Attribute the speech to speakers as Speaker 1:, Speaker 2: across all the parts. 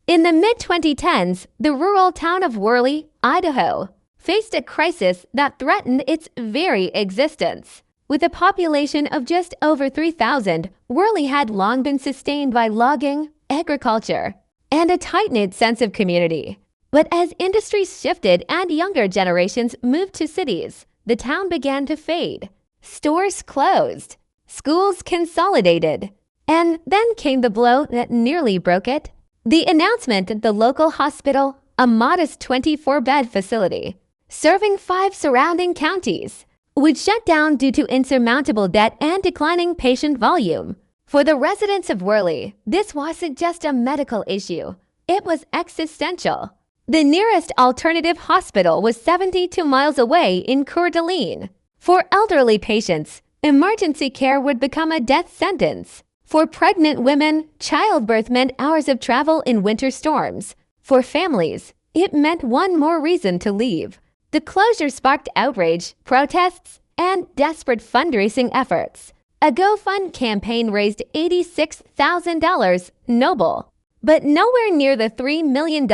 Speaker 1: In the mid-2010s, the rural town of Worley, Idaho, faced a crisis that threatened its very existence. With a population of just over 3,000, Worley had long been sustained by logging, agriculture, and a tight-knit sense of community. But as industries shifted and younger generations moved to cities, the town began to fade. Stores closed, schools consolidated, and then came the blow that nearly broke it. The announcement that the local hospital, a modest 24-bed facility, serving 5 surrounding counties, would shut down due to insurmountable debt and declining patient volume. For the residents of Worley, this wasn't just a medical issue. It was existential. The nearest alternative hospital was 72 miles away in Coeur d'Alene. For elderly patients, emergency care would become a death sentence. For pregnant women, childbirth meant hours of travel in winter storms. For families, it meant one more reason to leave. The closure sparked outrage, protests, and desperate fundraising efforts. A GoFund campaign raised $86,000 noble, but nowhere near the $3 million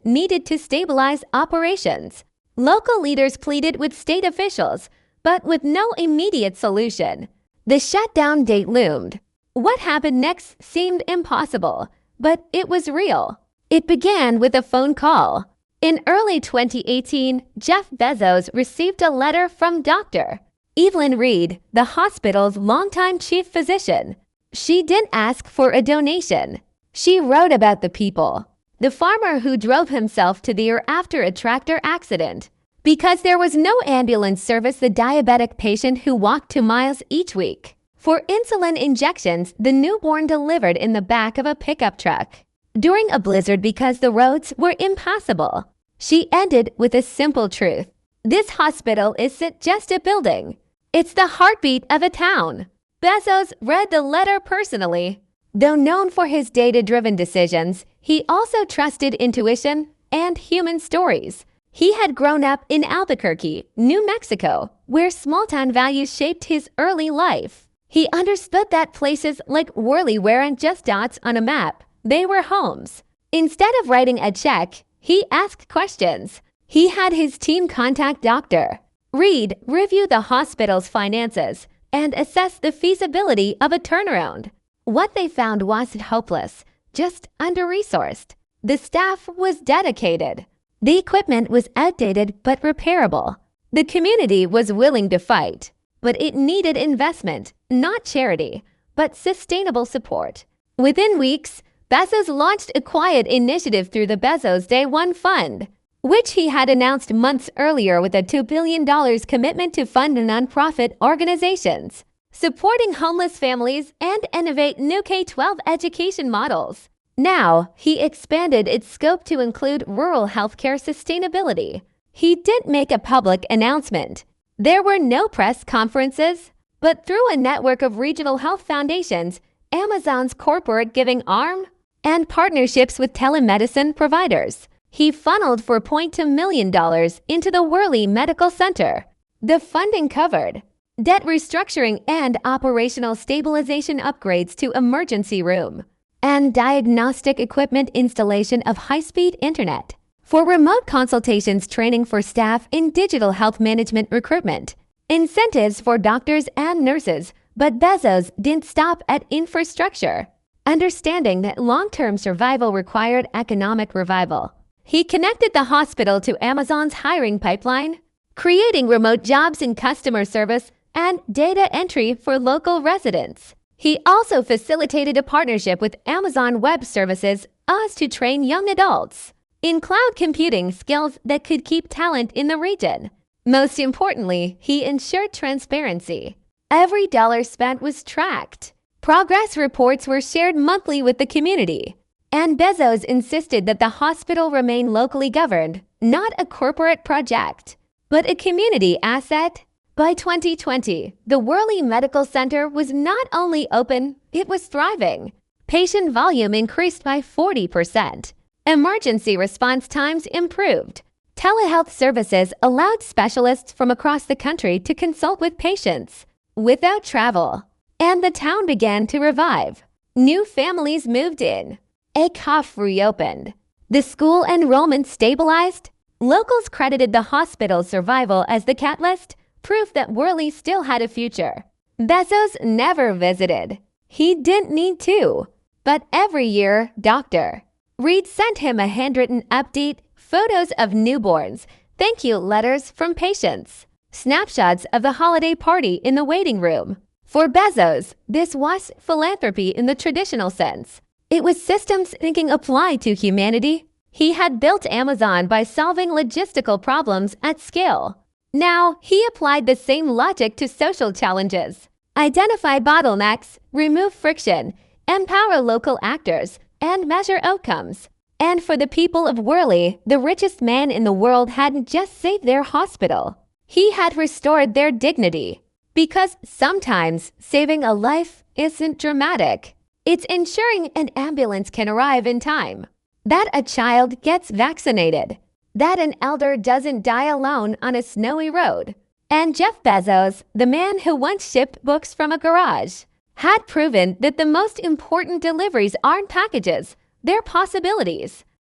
Speaker 1: needed to stabilize operations. Local leaders pleaded with state officials, but with no immediate solution. The shutdown date loomed. What happened next seemed impossible, but it was real. It began with a phone call. In early 2018, Jeff Bezos received a letter from Dr. Evelyn Reed, the hospital's longtime chief physician. She didn't ask for a donation. She wrote about the people. The farmer who drove himself to the ER after a tractor accident. Because there was no ambulance service, the diabetic patient who walked 2 miles each week. For insulin injections, the newborn delivered in the back of a pickup truck. During a blizzard because the roads were impassable. She ended with a simple truth. This hospital isn't just a building. It's the heartbeat of a town. Bezos read the letter personally. Though known for his data-driven decisions, he also trusted intuition and human stories. He had grown up in Albuquerque, New Mexico, where small-town values shaped his early life. He understood that places like Worley weren't just dots on a map. They were homes. Instead of writing a check, he asked questions. He had his team contact Dr. Reed, review the hospital's finances, and assess the feasibility of a turnaround. What they found wasn't hopeless, just under-resourced. The staff was dedicated. The equipment was outdated but repairable. The community was willing to fight, but it needed investment, not charity, but sustainable support. Within weeks, Bezos launched a quiet initiative through the Bezos Day One Fund, which he had announced months earlier with a $2 billion commitment to fund nonprofit organizations, supporting homeless families and innovate new K-12 education models. Now, he expanded its scope to include rural healthcare sustainability. He didn't make a public announcement. There were no press conferences, but through a network of regional health foundations, Amazon's corporate giving arm, and partnerships with telemedicine providers, he funneled $4.2 million into the Worley Medical Center. The funding covered debt restructuring and operational stabilization upgrades to emergency room, and diagnostic equipment installation of high-speed internet. For remote consultations, training for staff in digital health management recruitment, incentives for doctors and nurses. But Bezos didn't stop at infrastructure. Understanding that long-term survival required economic revival, he connected the hospital to Amazon's hiring pipeline, creating remote jobs in customer service and data entry for local residents. He also facilitated a partnership with Amazon Web Services to train young adults in cloud computing skills that could keep talent in the region. Most importantly, he ensured transparency. Every dollar spent was tracked. Progress reports were shared monthly with the community. And Bezos insisted that the hospital remain locally governed, not a corporate project, but a community asset. By 2020, the Worley Medical Center was not only open, it was thriving. Patient volume increased by 40%. Emergency response times improved. Telehealth services allowed specialists from across the country to consult with patients without travel. And the town began to revive. New families moved in. A cough reopened. The school enrollment stabilized. Locals credited the hospital's survival as the catalyst, proof that Worley still had a future. Bezos never visited. He didn't need to. But every year, Dr. Reed sent him a handwritten update, photos of newborns, thank you letters from patients, snapshots of the holiday party in the waiting room. For Bezos, this was philanthropy in the traditional sense. It was systems thinking applied to humanity. He had built Amazon by solving logistical problems at scale. Now, he applied the same logic to social challenges. Identify bottlenecks, remove friction, empower local actors, and measure outcomes. And for the people of Worley, the richest man in the world hadn't just saved their hospital. He had restored their dignity. Because sometimes saving a life isn't dramatic. It's ensuring an ambulance can arrive in time, that a child gets vaccinated, that an elder doesn't die alone on a snowy road. And Jeff Bezos, the man who once shipped books from a garage, had proven that the most important deliveries aren't packages, they're possibilities.